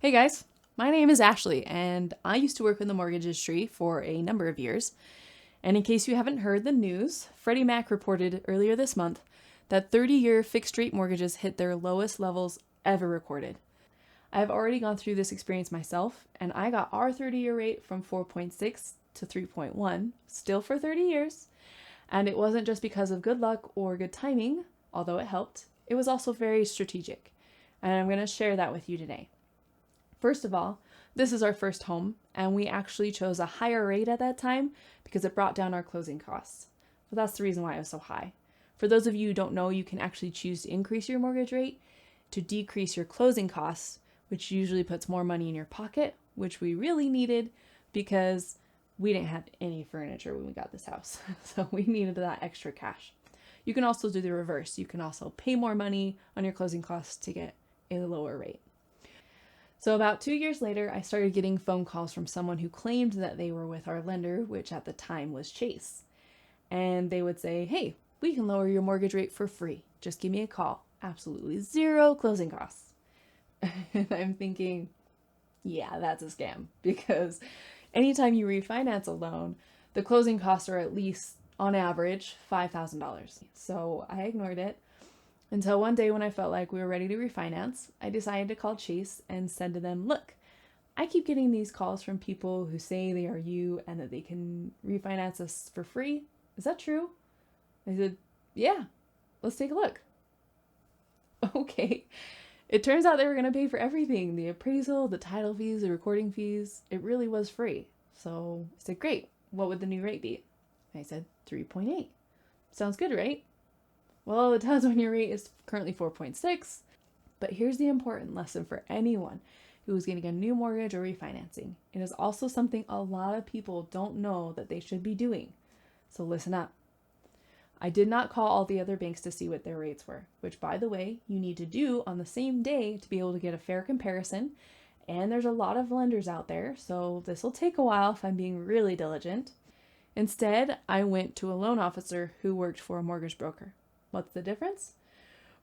Hey guys, my name is Ashley, and I used to work in the mortgage industry for a number of years. And in case you haven't heard the news, Freddie Mac reported earlier this month that 30-year fixed rate mortgages hit their lowest levels ever recorded. I've already gone through this experience myself, and I got our 30-year rate from 4.6 to 3.1, still for 30 years. And it wasn't just because of good luck or good timing, although it helped. It was also very strategic. And I'm going to share that with you today. First of all, this is our first home, and we actually chose a higher rate at that time because it brought down our closing costs. But that's the reason why it was so high. For those of you who don't know, you can actually choose to increase your mortgage rate to decrease your closing costs, which usually puts more money in your pocket, which we really needed because we didn't have any furniture when we got this house. So we needed that extra cash. You can also do the reverse. You can also pay more money on your closing costs to get a lower rate. So about 2 years later, I started getting phone calls from someone who claimed that they were with our lender, which at the time was Chase. And they would say, hey, we can lower your mortgage rate for free. Just give me a call. Absolutely zero closing costs. And I'm thinking, yeah, that's a scam, because anytime you refinance a loan, the closing costs are at least, on average, $5,000. So I ignored it. Until one day when I felt like we were ready to refinance, I decided to call Chase and said to them, look, I keep getting these calls from people who say they are you and that they can refinance us for free. Is that true? They said, yeah, let's take a look. Okay. It turns out they were going to pay for everything, the appraisal, the title fees, the recording fees. It really was free. So I said, great. What would the new rate be? I said, 3.8. Sounds good, right? Well, it does when your rate is currently 4.6, but here's the important lesson for anyone who is getting a new mortgage or refinancing. It is also something a lot of people don't know that they should be doing. So listen up. I did not call all the other banks to see what their rates were, which, by the way, you need to do on the same day to be able to get a fair comparison. And there's a lot of lenders out there, so this will take a while if I'm being really diligent. Instead, I went to a loan officer who worked for a mortgage broker. What's the difference?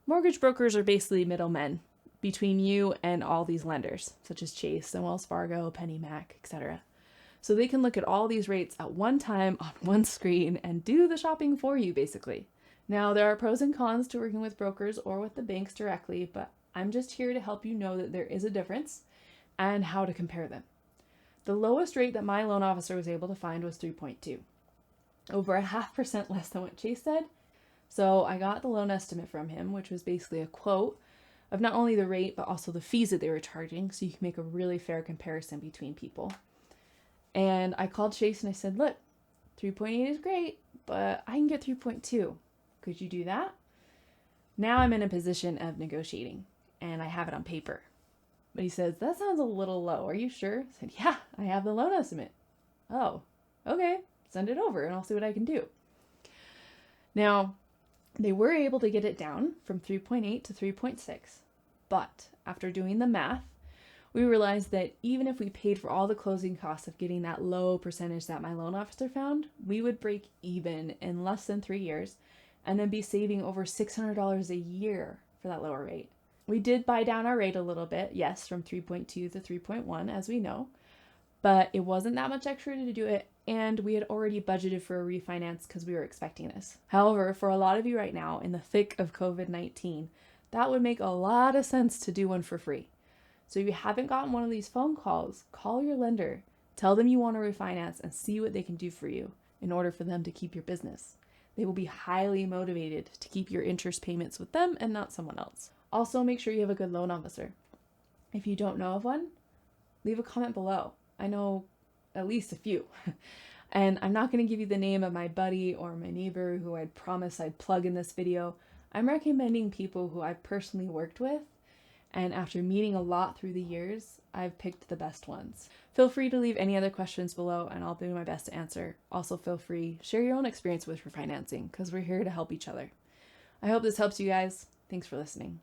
Mortgage brokers are basically middlemen between you and all these lenders, such as Chase and Wells Fargo, PennyMac, etc. So they can look at all these rates at one time on one screen and do the shopping for you, basically. Now, there are pros and cons to working with brokers or with the banks directly, but I'm just here to help you know that there is a difference and how to compare them. The lowest rate that my loan officer was able to find was 3.2, over 0.5% less than what Chase said. So I got the loan estimate from him, which was basically a quote of not only the rate, but also the fees that they were charging, so you can make a really fair comparison between people. And I called Chase and I said, look, 3.8 is great, but I can get 3.2. Could you do that? Now I'm in a position of negotiating, and I have it on paper. But he says, that sounds a little low. Are you sure? I said, yeah, I have the loan estimate. Oh, okay, send it over and I'll see what I can do. Now, they were able to get it down from 3.8 to 3.6, but after doing the math, we realized that even if we paid for all the closing costs of getting that low percentage that my loan officer found, we would break even in less than 3 years and then be saving over $600 a year for that lower rate. We did buy down our rate a little bit, yes, from 3.2 to 3.1, as we know, but it wasn't that much extra to do it, and we had already budgeted for a refinance because we were expecting this. However, for a lot of you right now, in the thick of COVID-19, that would make a lot of sense to do one for free. So if you haven't gotten one of these phone calls, call your lender, tell them you want to refinance, and see what they can do for you in order for them to keep your business. They will be highly motivated to keep your interest payments with them and not someone else. Also, make sure you have a good loan officer. If you don't know of one, leave a comment below. I know at least a few. And I'm not going to give you the name of my buddy or my neighbor who I'd promise I'd plug in this video. I'm recommending people who I've personally worked with, and after meeting a lot through the years, I've picked the best ones. Feel free to leave any other questions below and I'll do my best to answer. Also feel free, share your own experience with refinancing because we're here to help each other. I hope this helps you guys. Thanks for listening.